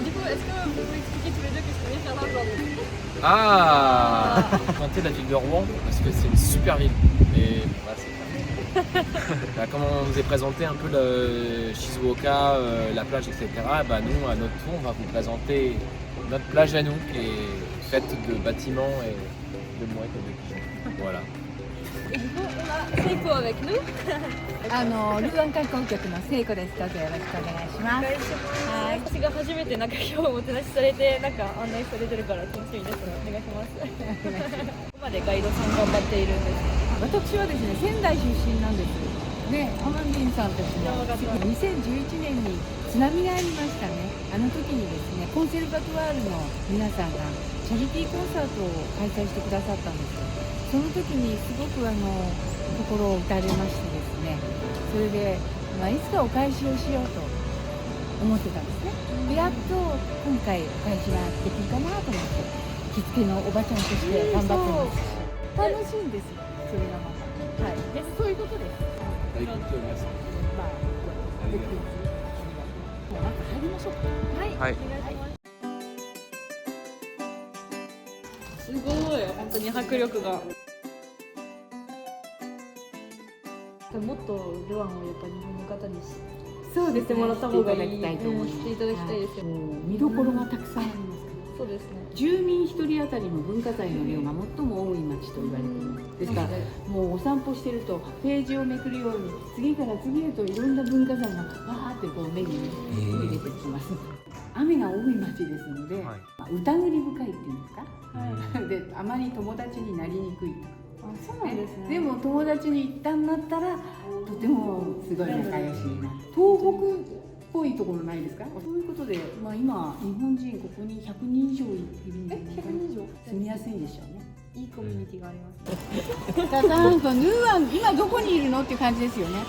du coup, est-ce que vous pouvez expliquer tous les deux qu'est-ce qu'on vient faire là aujourd'hui? Ah Présenter la ville de Rouen parce que c'est une super ville. Et voilà, c'est clair. Comme on vous a présenté un peu le Shizuoka, la plage, etc. Bah, nous, à notre tour, on va vous présenter notre plage à nous qui est faite de bâtiments et de mouettes et de pigeons. Voilà. Et du coup, on a Seiko avec nous. ルアン観光局の聖子です。どうぞよろしくお願いします。はい。私が初めてなんか今日おもてなしされてなんか案内されてるから楽しみですのでお願いします。ここまでガイドさん頑張っているんです。私はですね、仙台出身なんです。ね、浜民さんたちも2011年に津波がありましたね。あの時にですね、コンセルバトワールの皆さんがチャリティーコンサートを開催してくださったんですよ。その時にすごく心を打たれましてですね、それで、いつかお返しをしようと思ってたんですね。でやっと今回お返しができるかなと思って着付けのおばちゃんとして頑張ってます。楽しいんですよ、それがまた。はい、そういうことです。Écoute, merci. できるもうなんか入りましょうか。はい。はい。お願いします。すごい、本当に迫力が。もっとルアンをやっぱり日本の方にそうですね、知ってもらった方がいい。知っていただきたいと思います。知っていただきたいですよ。見どころがたくさんありますから。そうですね。住民1人当たりの文化財の量が最も多い町と言われています。ですからもうお散歩してるとページをめくるように次から次へといろんな文化財がわーってこう目に入れてきます。雨が多い町ですので、疑り深いっていうんですか、であまり友達になりにくい。そうなんですね。でも友達に一旦なったらとてもすごい仲良しになる。東北っぽいところないですか？そういうことで、今日本人ここに100人以上いるんで、100人以上住みやすいんでしょうね。いいコミュニティがありますね。ただヌーアン今どこにいるのっていう感じですよね。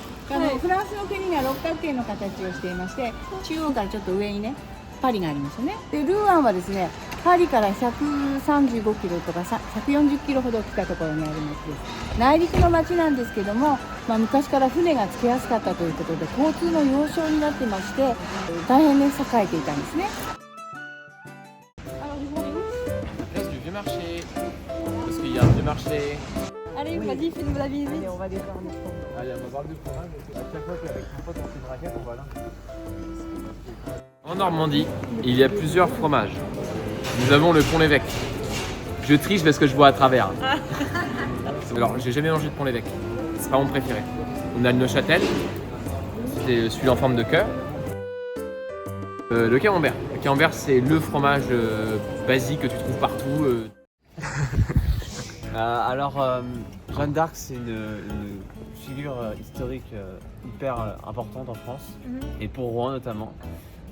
フランスの国が六角形の形をしていまして、中央からちょっと上にねパリがありますよね。でルーアンはですね、パリから135キロとか140キロほど来たところにある町です。内陸の町なんですけども、昔から船が着けやすかったということで交通の要衝になってまして、大変ね栄えていたんですね。Place du vieux marché. Parce qu'il y a un vieux marché. Allez, vas-y, fais-nous la visite. On va descendre. Allez, on va voir le fromage. À chaque fois qu'avec mon pote on fait une raquette, on va là. En Normandie, il y a plusieurs fromages. Nous avons le Pont-l'Évêque. Je triche parce que je vois à travers. Alors, j'ai jamais mangé de Pont-l'Évêque. C'est pas mon préféré. On a le Neuchâtel, c'est celui en forme de cœur. Le camembert. Le camembert, c'est le fromage basique que tu trouves partout. Jeanne d'Arc, c'est une figure historique hyper importante en France, et pour Rouen notamment,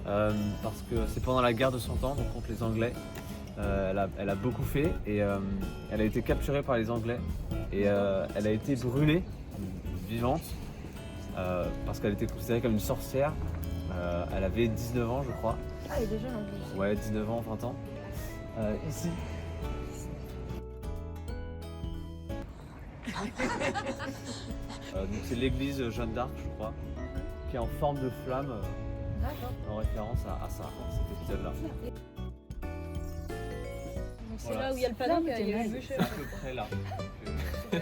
parce que c'est pendant la guerre de 100 ans, donc contre les Anglais. Elle a beaucoup fait, et elle a été capturée par les Anglais, et elle a été brûlée vivante, parce qu'elle était considérée comme une sorcière. Elle avait 19 ans, je crois. Ah, elle est déjà en plus. Ouais, 19 ans, 20 ans. Ici. Donc c'est l'église Jeanne d'Arc, je crois, qui est en forme de flamme, en référence à ça, cet épisode-là. C'est là où il y a le panneau, il y a le bûcher. À peu près là. Tu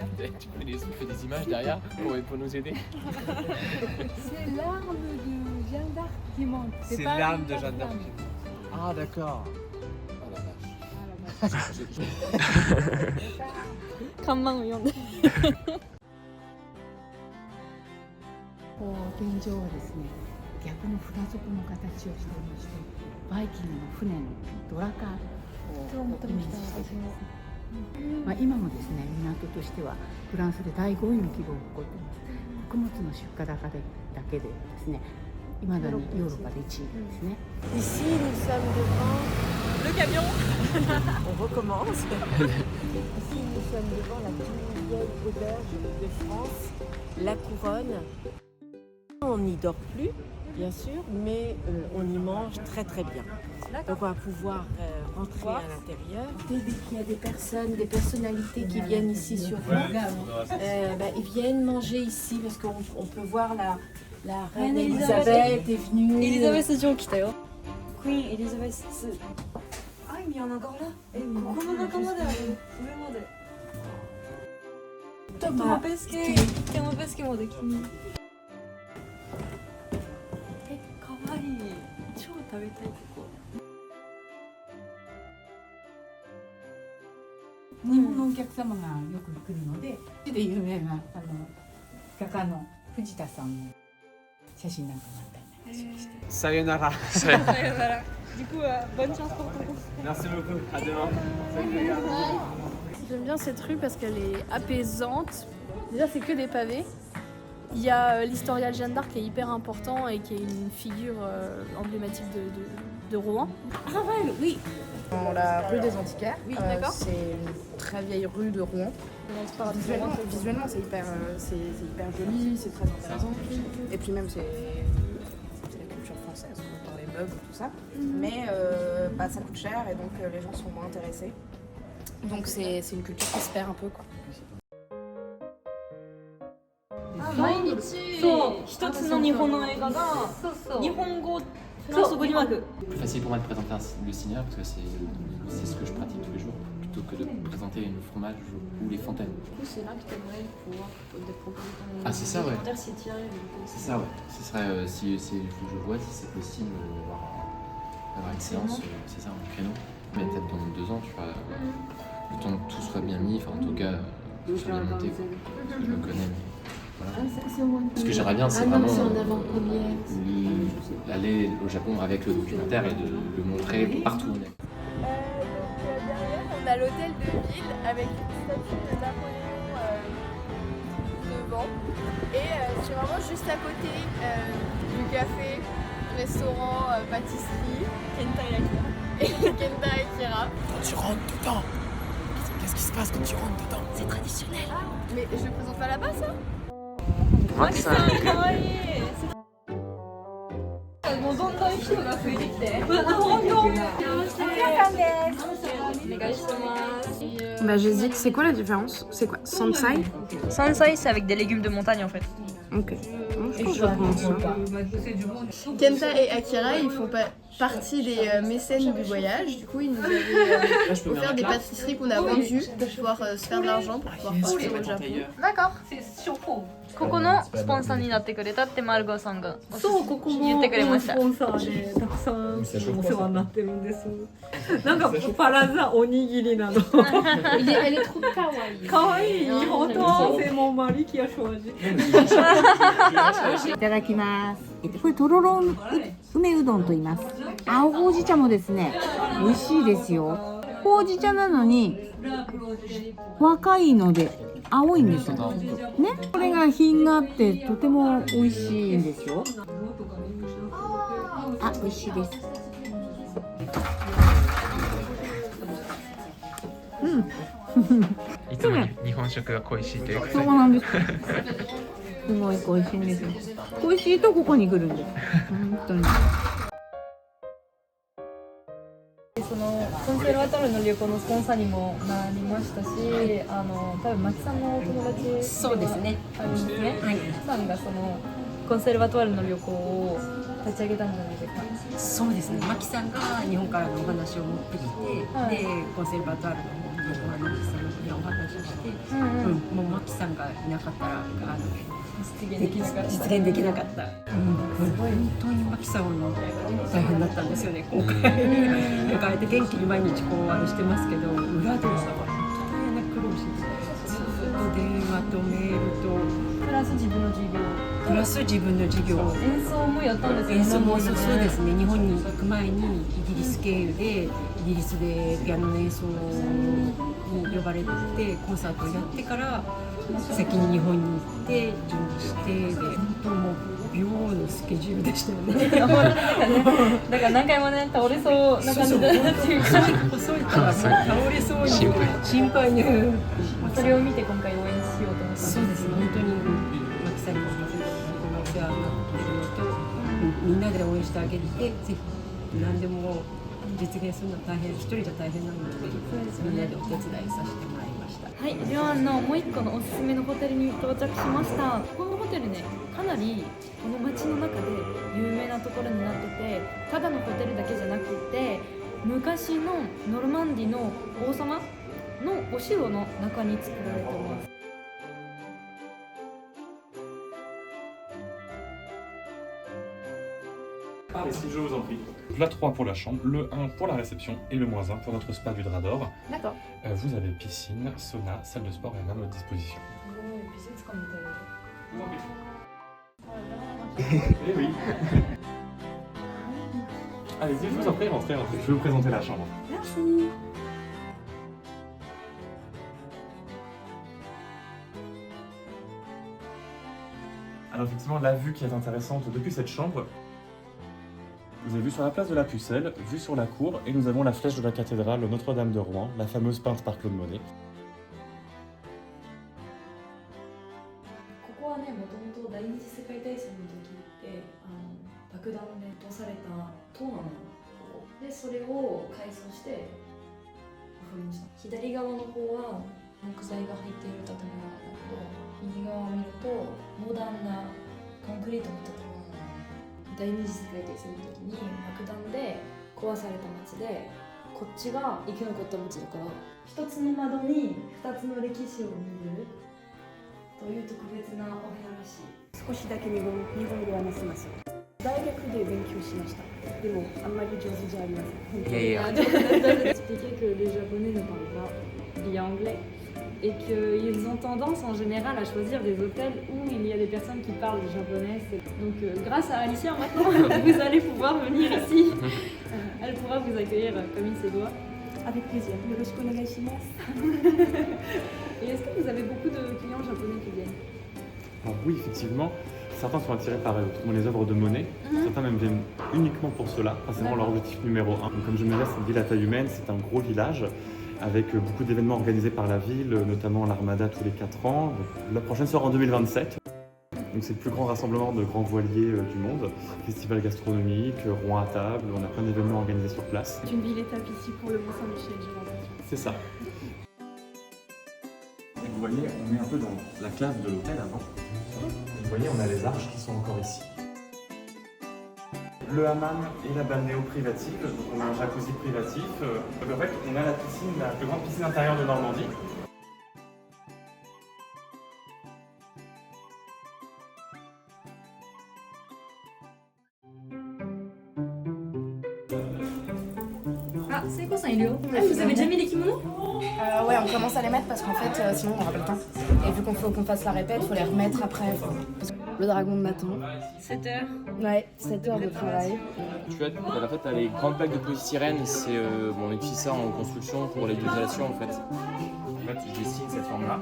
fais des images derrière pour nous aider. C'est l'arme de Jeanne d'Arc qui monte. C'est l'arme de Jeanne d'Arc. Ah d'accord. Oh la vache. 看板を読んで。天井はですね、逆の船底の形をしていまして、バイキングの船のドラカーをイメージしています。今もですね、港としてはフランスで第5位の規模を誇っています。穀物の出荷高でだけでですね、未だにヨーロッパで1位ですね。Ici, nous sommes devant Le camion. On recommence. Ici, nous sommes devant la plus vieille auberge de France, la Couronne. On n'y dort plus, bien sûr, mais on y mange très très bien. Donc on va pouvoir rentrer à l'intérieur. Dès qu'il y a des personnes, des personnalités qui viennent ici sur Rouen, ils viennent manger ici parce qu'on peut voir la reine Elisabeth est venue. エリザベス女王来たよ。クイーンエリザベス2。あいみょんの仲間だ。ここの仲間だよ。上まで。トマペスケもできる。かわいい。超食べたいここ。日本のお客様がよく来るので、で有名な画家の藤田さんの写真なんかもあったりなんかしまして。Sayonara. Du coup, bonne chance pour ton course. Merci beaucoup. À demain. J'aime bien cette rue parce qu'elle est apaisante. Déjà, c'est que des pavés. Il y a l'historial Jeanne d'Arc qui est hyper important et qui est une figure emblématique de Rouen. Raphaël, oui. Dans la rue des Antiquaires. Oui, d'accord. C'est une très vieille rue de Rouen. Visuellement, c'est hyper joli, c'est très intéressant. Et puis même, c'est la culture française, dans les meubles, tout ça. Mais ça coûte cher et donc les gens sont moins intéressés. Donc c'est une culture qui se perd un peu, quoi. 毎日そう一つの日本の映画が日本語フランス語に巻く。 Plus facile pour moi de présenter le cinéma parce que c'est ce que je pratique tous les jours plutôt que de présenter le fromage ou les fontaines. C'est là que tu aimerais pouvoir proposer ton Ah, c'est ça, ouais. documentaire si tu y arrives. C'est ça, ouais. Ce serait si il faut que je vois si c'est possible d'avoir une séance, c'est ça, un créneau. Mais peut-être dans 2 ans, tu vois, le temps que tout soit bien mis, enfin en tout cas, tout soit bien monté, quoi. Parce que je me connais. Mais... Voilà. Ce que j'aimerais bien, c'est vraiment aller au Japon avec le documentaire et de le montrer partout où on est. Derrière, on a l'hôtel de ville avec une statue de Napoléon devant. Et c'est vraiment juste à côté du café, restaurant, pâtisserie, Kenta et Akira. Et Kenta et Akira. Quand tu rentres dedans, qu'est-ce qui se passe quand tu rentres dedans? C'est traditionnel. Mais je le présente pas là-bas, ça? マキさんかわいい。もうどんどん人が増えてきて。本当。お願いします。 Bah j'hésite, c'est quoi la différence? C'est quoi? Sansai? Sansai, c'est avec des légumes de montagne en fait. Ok. Je pense que je vais prendre ça. Kenta et Akira, ils font partie des mécènes du voyage. Du coup, ils nous avaient offert des pâtisseries qu'on a vendues pour pouvoir se faire de l'argent pour pouvoir partir au Japon. D'accord. ここのスポンサーになってくれたってマルゴさんがそう、ここも言ってくれましたスポンサーでたくさんお世話になってるんです。なんかパラザおにぎりなの。Elle est trop kawaii. かわいい。本当。c'est mon mari qui a choisi. いただきます。これとろろ梅うどんと言います。青ほうじ茶もですね、美味しいですよ。ほうじ茶なのに若いので青いんですよ。ね、これが品があってとても美味しいんですよ。あ、美味しいです。いつも日本食が恋しいということそうなんです。すごい美味しいんですよ。美味しいとここに来るんです。本当に。そのコンセルバトルの旅行のスポンサーにもなりましたし、多分マキさんのお友達そうですね。あるんですね。はい。さんがそのコンセルバトルの旅行を立ち上げたんじゃないですか。そうですね。マキさんが日本からのお話を持ってきて、はいでコンセルバトワールの方にマキさんにお話をして、もうマキさんがいなかったら実現できなかった。実現できなかった。本当にマキさんは大変だったんですよね。今回迎えて元気に毎日こうしてますけど、裏では本当に苦労してずっと電話とメールとプラス自分の授業。プラス自分の授業。演奏もやったんですよね。演奏もそうですね。日本に行く前にイギリス経由でイギリスでピアノの演奏に呼ばれてコンサートをやってから先に日本に行って準備してで本当もう秒のスケジュールでしたよね。だから何回もね倒れそうな感じだなっていうか細いから倒れそうに心配にそれを見て今回応援しようと思ったんです。そうですね。本当にマキさんにもお世話になってるのとみんなで応援してあげてぜひ何でも実現するのは大変、一人じゃ大変なので、みんなでお手伝いさせてもらいました。はい、リョアンのもう一個のおすすめのホテルに到着しました。このホテルね、かなりこの街の中で有名なところになってて、ただのホテルだけじゃなくて、昔のノルマンディの王様のお城の中に作られています。Allez-y, je vous en prie. La 3 pour la chambre, le 1 pour la réception et le -1 pour notre spa du Drap d'Or. D'accord. Vous avez piscine, sauna, salle de sport et à notre disposition. Eh oui. Allez-y, je vous en prie, rentrez. Je vais vous présenter la chambre. Merci. Alors effectivement, la vue qui est intéressante depuis cette chambre, vous avez vu sur la place de la Pucelle, vue sur la cour, et nous avons la flèche de la cathédrale Notre-Dame de Rouen, la fameuse peinte par Claude Monet. ここはね、もともと第二次世界大戦の時って爆弾で落とされた塔なので、それを改装して封印した。左側の方は木材が入っている建物なんだけど、右側を見るとモダンなコンクリートの建物。第二次世界大戦の時に爆弾で壊された町で、こっちが生き残った町だから、一つの窓に二つの歴史を見るという特別なお部屋らしい。少しだけ日本語で話します。大学で勉強しました。でもあんまり上手じゃありません。いやいや。Expliquer que les Japonais ne parlent pas bien anglais et qu'ils ont tendance en général à choisir des hôtels où il y a des personnes qui parlent japonais. Donc grâce à Alicia maintenant, vous allez pouvoir venir ici. Elle pourra vous accueillir comme il se doit. Avec plaisir. Yoroshiku onegaishimasu. Et est-ce que vous avez beaucoup de clients japonais qui viennent? Alors oui, effectivement, certains sont attirés par les œuvres de Monet, certains même viennent uniquement pour cela, c'est vraiment leur objectif numéro 1. Donc, comme je me disais, c'est une ville à taille humaine, c'est un gros village, avec beaucoup d'événements organisés par la ville, notamment l'Armada tous les 4 ans. Donc, la prochaine sera en 2027. Donc c'est le plus grand rassemblement de grands voiliers du monde, festival gastronomique, Rouen à table, on a plein d'événements organisés sur place. C'est une ville étape ici pour le Mont-Saint-Michel, j'ai l'impression. C'est ça. Et vous voyez, on est un peu dans la clave de l'hôtel avant. Vous voyez, on a les arches qui sont encore ici. Le hammam et la balnéo privative, donc on a un jacuzzi privatif. Donc en fait, on a la piscine, la plus grande piscine intérieure de Normandie. Ah, c'est quoi ça, Elio? Ah, vous avez déjà mis les kimonos? Ouais, on commence à les mettre parce qu'en fait, sinon on n'aura pas le temps. Et vu qu'on faut qu'on fasse la répète, il faut les remettre après. Le dragon m'attend. 7 heures. Ouais, 7 heures de travail. Tu as, en fait, t'as les grandes plaques de polystyrène, c'est on utilise ça en construction pour les isolation en fait. En fait, tu dessines cette forme-là.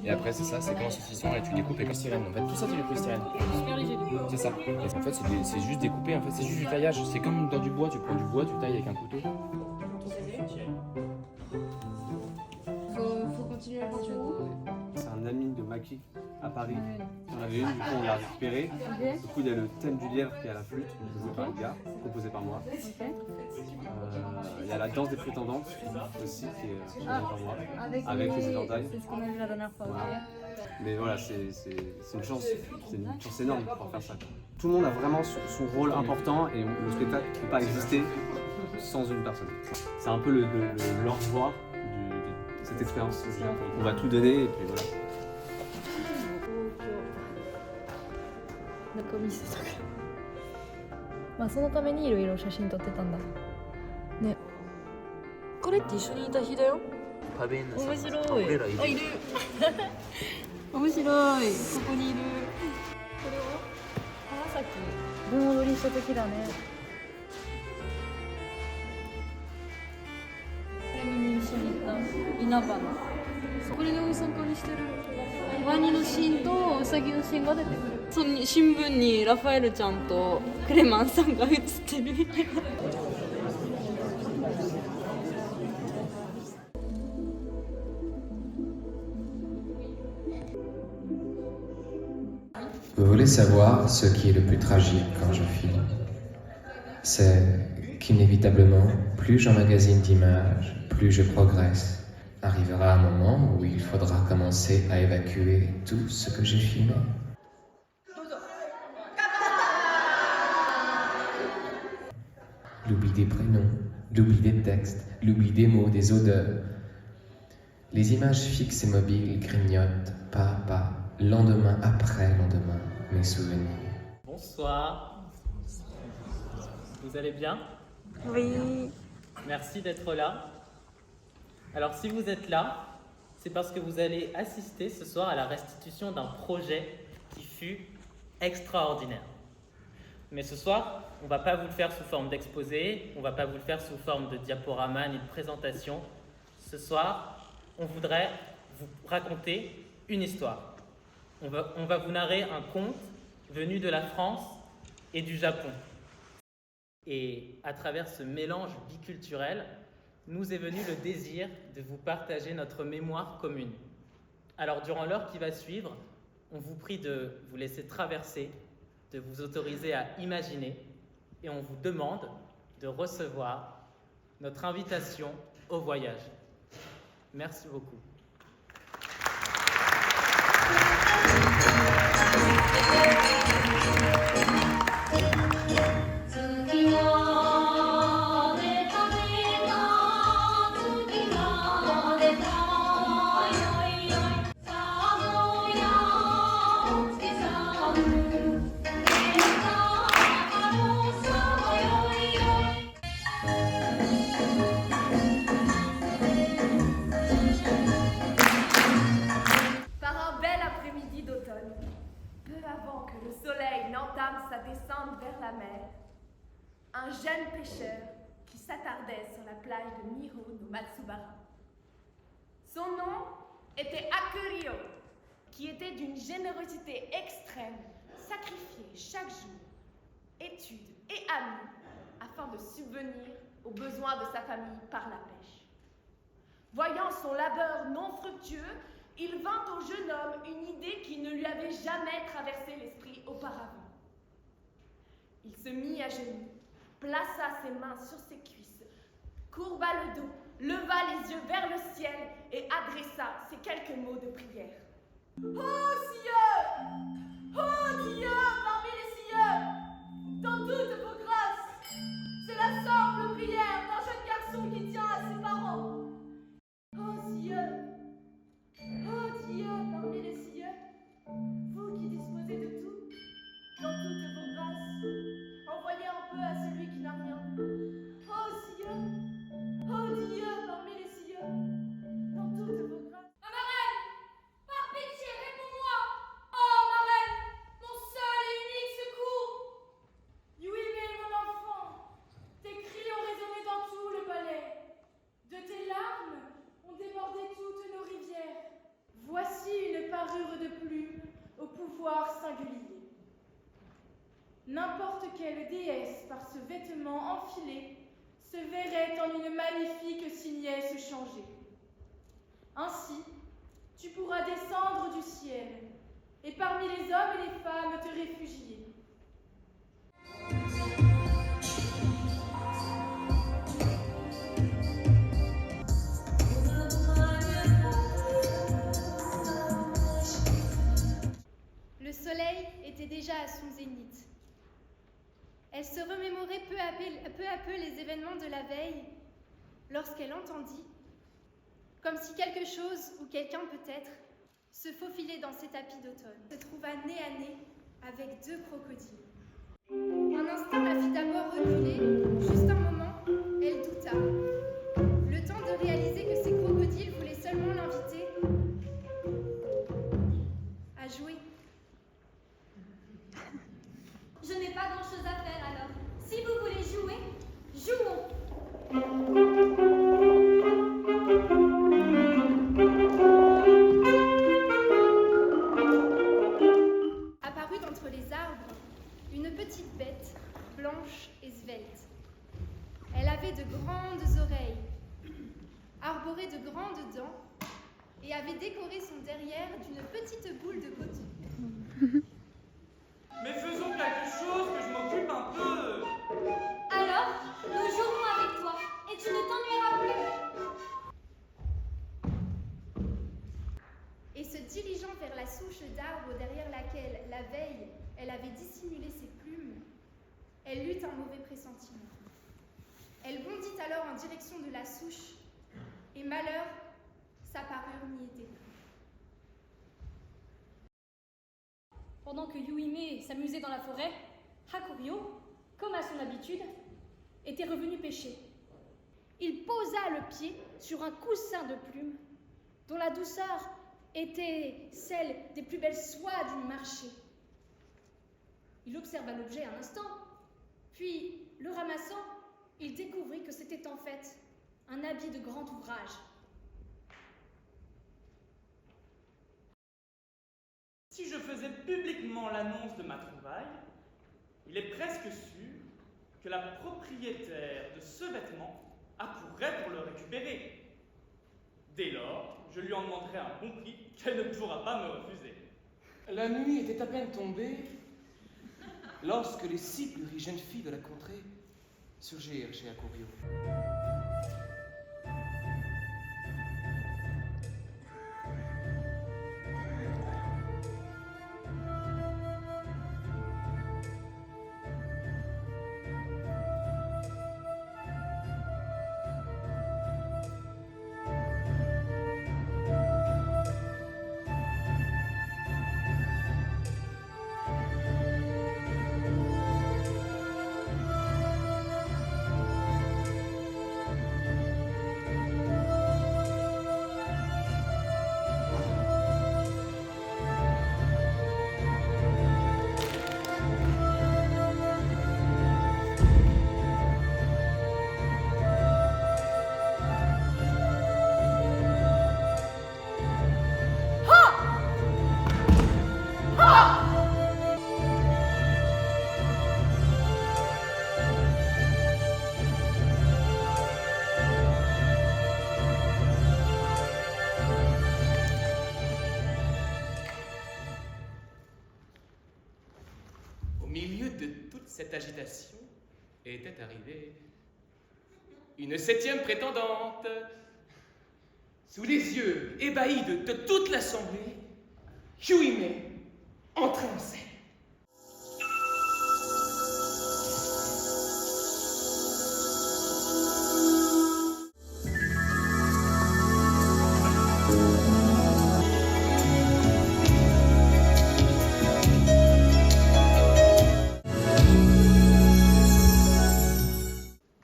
Et après, c'est ça, c'est comme un saucisson et tu découpes avec le polystyrène. En fait, tout ça, c'est du polystyrène. Super léger. C'est ça. Et en fait, c'est juste découpé, en fait, c'est juste du taillage. C'est comme dans du bois, tu prends du bois, tu tailles avec un couteau. Faut continuer la peinture. C'est un ami de Maki à Paris. On avait une, du coup on l'a récupéré. Du coup il y a le thème du lièvre qui est à la flûte, joué par le gars, composé par moi. Il y a la danse des prétendantes aussi qui est jouée par moi, avec les éventails. C'est ce qu'on a vu la dernière fois. Voilà. Mais voilà, c'est une chance énorme de pouvoir faire ça. Tout le monde a vraiment son rôle important et le spectacle ne peut pas exister sans une personne. C'est un peu l'envoi de cette expérience. On va tout donner et puis voilà. 中見せたからまあそのためにいろいろ写真撮ってたんだね。彼って一緒にいた日だよ。面白い。あ、いる。面白い。ここにいる。これは川崎盆踊りした時だね。これ見に一緒に行った稲葉の。これがウソンコにしてる。ワニのシーンとウサギのシーンが出てくる。その新聞にラファエルちゃんとクレマンさんが写ってる。Vous voulez savoir ce qui est le plus tragique quand je filme? C'est qu'inévitablement, plus j'emmagasine d'images, plus je progresse. Arrivera un moment où il faudra commencer à évacuer tout ce que j'ai filmé. L'oubli des prénoms, l'oubli des textes, l'oubli des mots, des odeurs. Les images fixes et mobiles grignotent pas à pas, lendemain après lendemain, mes souvenirs. Bonsoir. Vous allez bien? Oui. Merci d'être là. Alors si vous êtes là, c'est parce que vous allez assister ce soir à la restitution d'un projet qui fut extraordinaire. Mais ce soir, on ne va pas vous le faire sous forme d'exposé, on ne va pas vous le faire sous forme de diaporama ni de présentation. Ce soir, on voudrait vous raconter une histoire. On va vous narrer un conte venu de la France et du Japon. Et à travers ce mélange biculturel, nous est venu le désir de vous partager notre mémoire commune. Alors durant l'heure qui va suivre, on vous prie de vous laisser traverser, de vous autoriser à imaginer, et on vous demande de recevoir notre invitation au voyage. Merci beaucoup. Sa descente vers la mer, un jeune pêcheur qui s'attardait sur la plage de Nihon no Matsubara. Son nom était Akuryo, qui était d'une générosité extrême, sacrifié chaque jour, études et amis, afin de subvenir aux besoins de sa famille par la pêche. Voyant son labeur non fructueux, il vint au jeune homme une idée qui ne lui avait jamais traversé l'esprit auparavant. Il se mit à genoux, plaça ses mains sur ses cuisses, courba le dos, leva les yeux vers le ciel et adressa ces quelques mots de prière. Ô cieux! Ô Dieu parmi les cieux! Dans toutes vos grâces, c'est la simple prière d'un jeune garçon qui tient à ses parents. Ô cieux! Ô Dieu parmi les cieux, vous qui disposez de tout, dans toutes vos grâces, envoyez un peu à celui qui n'a rien. Ô cieux, ô Dieu parmi les cieux, dans toutes vos grâces. Ma marraine, par pitié, réponds-moi. Oh marraine, mon seul et unique secours. Yuime, mon enfant, tes cris ont résonné dans tout le palais. De tes larmes ont débordé toutes nos rivières. Voici une parure de plume au pouvoir singulier. N'importe quelle déesse, par ce vêtement enfilé, se verrait en une magnifique signesse changée. Ainsi, tu pourras descendre du ciel, et parmi les hommes et les femmes te réfugier. Le soleil était déjà à son zénith. Elle se remémorait peu à peu les événements de la veille lorsqu'elle entendit, comme si quelque chose ou quelqu'un peut-être se faufilait dans ses tapis d'automne, se trouva nez à nez avec deux crocodiles. Un instant la fit d'abord reculer, juste un moment, elle douta. Le temps de réaliser que ces crocodiles voulaient seulement l'inviter à jouer. Je n'ai pas grand-chose à faire alors. Si vous voulez jouer, jouons. Apparut d'entre les arbres une petite bête, blanche et svelte. Elle avait de grandes oreilles, arborait de grandes dents et avait décoré son derrière d'une petite boule de coton. Mais faisons quelque chose, que je m'occupe un peu. Alors, nous jouons. souche d'arbre derrière laquelle, la veille, elle avait dissimulé ses plumes, elle eut un mauvais pressentiment. Elle bondit alors en direction de la souche, et malheur, sa parure n'y était plus. Pendant que Yuime s'amusait dans la forêt, Hakuryo, comme à son habitude, était revenu pêcher. Il posa le pied sur un coussin de plumes, dont la douceur était celle des plus belles soies du marché. Il observa l'objet un instant, puis, le ramassant, il découvrit que c'était en fait un habit de grand ouvrage. Si je faisais publiquement l'annonce de ma trouvaille, il est presque sûr que la propriétaire de ce vêtement accourrait pour le récupérer. Dès lors, je lui en demanderai un bon prix qu'elle ne pourra pas me refuser. La nuit était à peine tombée lorsque les 6 plus riches jeunes filles de la contrée surgirent chez Hakuryo. Au milieu de toute cette agitation était arrivée une 7e prétendante. Sous les yeux ébahis de toute l'assemblée, Yuime entrait en scène.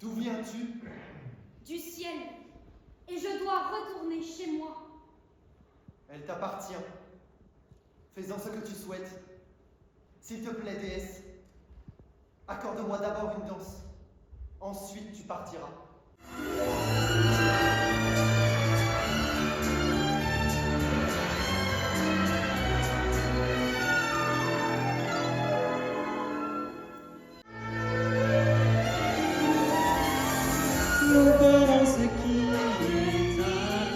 D'où viens-tu? Du ciel, et je dois retourner chez moi. Elle t'appartient. Fais-en ce que tu souhaites. S'il te plaît, déesse, accorde-moi d'abord une danse. Ensuite, tu partiras. Nous verrons ce qui est à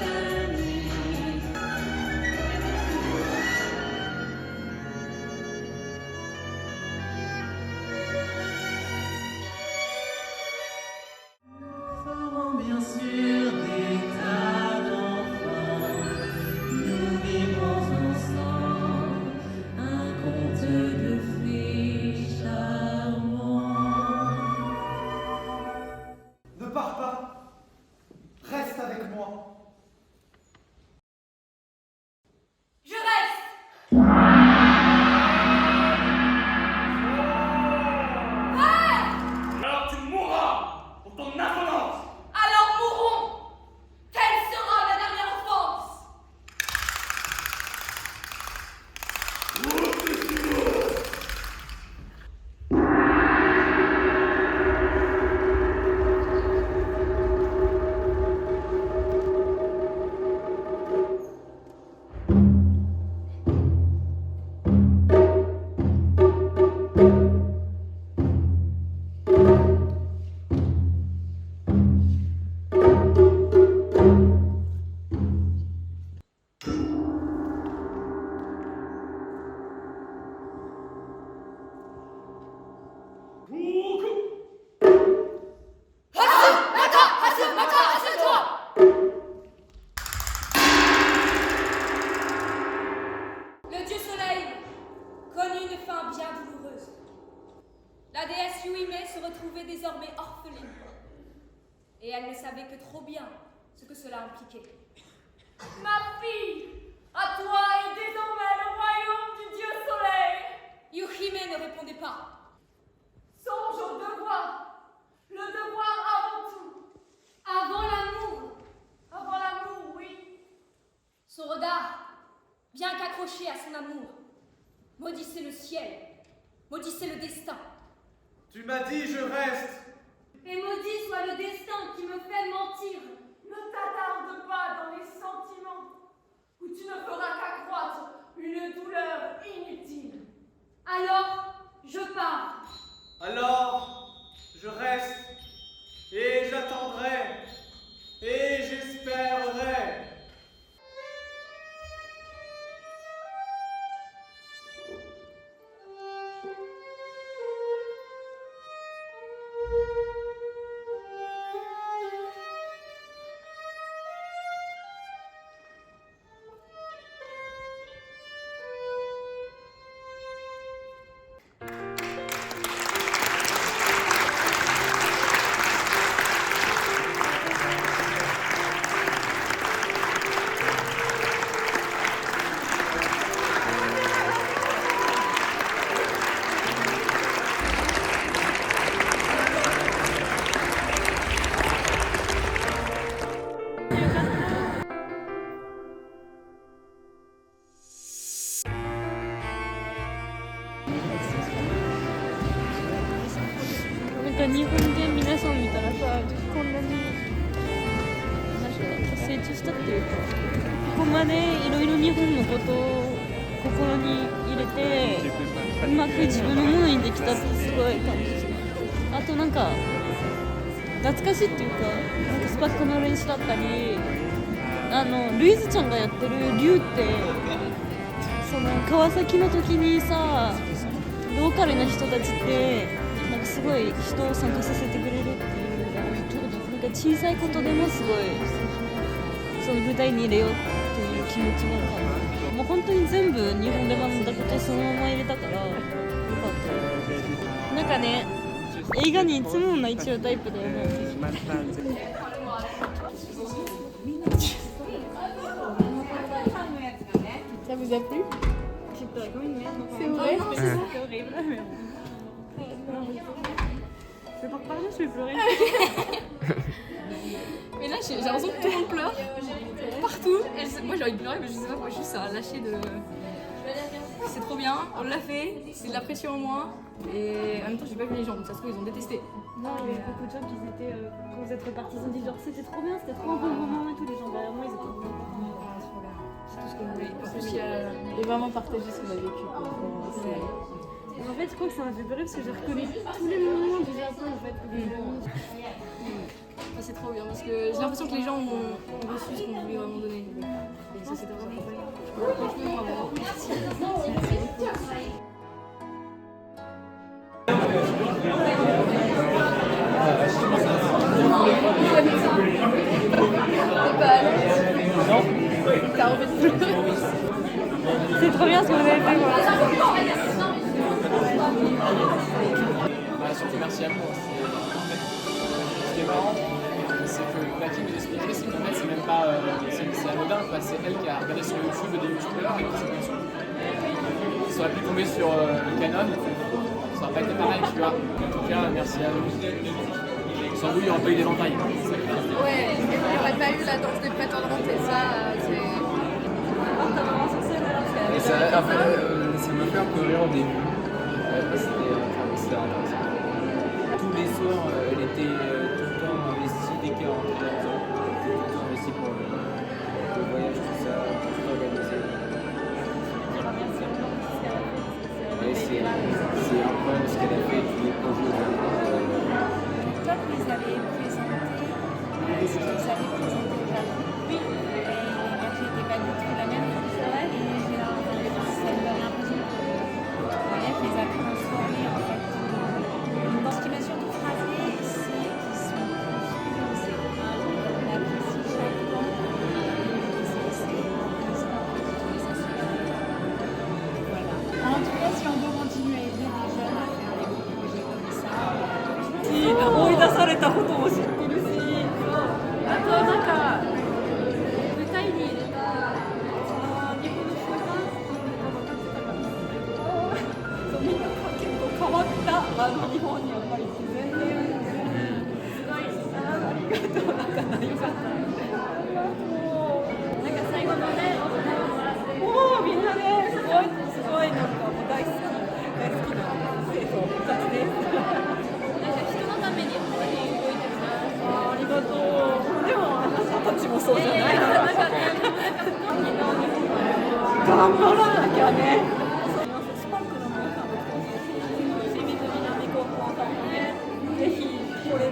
la nuit. Nous ferons bien sûr des tas d'enfants. Nous vivrons ensemble un conte de fées charmant. Ne pars pas. Reste avec moi. Je reste. Alors tu mourras pour ton insolence. Alors mourons. Quelle sera ma dernière offense? elle ne savait que trop bien ce que cela impliquait. Ma fille, à toi est désormais le royaume du dieu soleil. Yuhime ne répondait pas. Songe au devoir. Le devoir avant tout. Avant l'amour. Avant l'amour, oui. Son regard, bien qu'accroché à son amour, maudissait le ciel, maudissait le destin. Tu m'as dit je reste. Et maudit soit le destin qui me fait mentir. Ne t'attarde pas dans les sentiments, où tu ne feras qu'accroître une douleur inutile. Alors, je pars. Alors, je reste, et j'attendrai, et j'espérerai.日本で皆さん見たらさ、こんなに成長したっていうか、ここまでいろいろ日本のことを心に入れてうまく自分のものにできたってすごい感じですね。あとなんか懐かしいっていうか、なんかスパックの練習だったり、ルイズちゃんがやってる竜ってその川崎の時にさ、ローカルな人たちってなんかすごい人を参加させてくれるっていう、なんか小さいことでもすごいその舞台に入れようっていう気持ちがある。もう本当に全部日本で学んだことをそのまま入れたからよかった。なんかね、映画にいつも泣いちゃうタイプだよね。Ça vous a plu? J'étais comme une merde. C'est vrai? C'était horrible. Je vais pas reparler, je vais pleurer. Mais là, j'ai l'impression que tout le monde pleure. Partout. Moi, j'ai envie de pleurer, mais je sais pas pourquoi, juste ça a lâché de. C'est trop bien, on l'a fait, c'est de la pression en moins. Et en même temps, j'ai pas vu les gens, donc ça se trouve, ils ont détesté. Non, il y a beaucoup de gens qui étaient. Quand vous êtes repartis, ils ont dit genre c'était trop bien, c'était trop un bon moment et tout. Les gens derrière moi, ils étaient trop bien. C'est tout ce qu'on voulait. En plus, il a vraiment partagé ce qu'on a vécu. En fait, je crois que ça m'a fait pleurer parce que j'ai reconnu tous les moments du Japon en fait. Ça, c'est trop bien parce que j'ai l'impression que les gens ont reçu ce qu'on voulait vraiment donner. Et ça, c'était vraiment incroyable. Franchement, bravo. Merci. C'est trop bien ce que vous avez fait, quoi. Surtout merci à vous. Ce qui est marrant, c'est que Naki nous expliquait, c'est qu'en fait c'est même pas c'est anodin, c'est elle qui a regardé sur YouTube des youtubeurs et qui s'est tombée sur. Ça aurait pu tomber sur le Canon, ça aurait pas été pareil, tu vois. En tout cas, merci à vous. Sans vous, il n'y aurait pas eu d'éventail. Ouais, il n'y aurait pas eu la danse des prétendantes et ça, c'est. Et ça, après, ça m'a fait un peu rire au début. C'était intéressant. Tous les soirs, elle était tout le temps investie dès qu'elle rentrait à la maison. Elle était tout le temps investie pour le voyage, tout ça, tout organisé. Et c'est incroyable ce qu'elle a fait, tous les projets. Toi, vous les avez présentés, est-ce que vous avez présenté au Japon? Oui. Et l'énergie n'était pas du tout la même. C'est vrai. Et j'ai l'impression que elle les a transformés en fait. Ce qui m'a surtout frappé, c'est qu'ils sont plus on apprécie chaque fois. Voilà. En tout cas, si on veut continuer à aider des jeunes à faire des projets comme ça, 追い出されたことも知ってるし、もそうじゃない。頑張らなきゃね。スパックの皆さんも清水南高校さんもね、ぜひこれ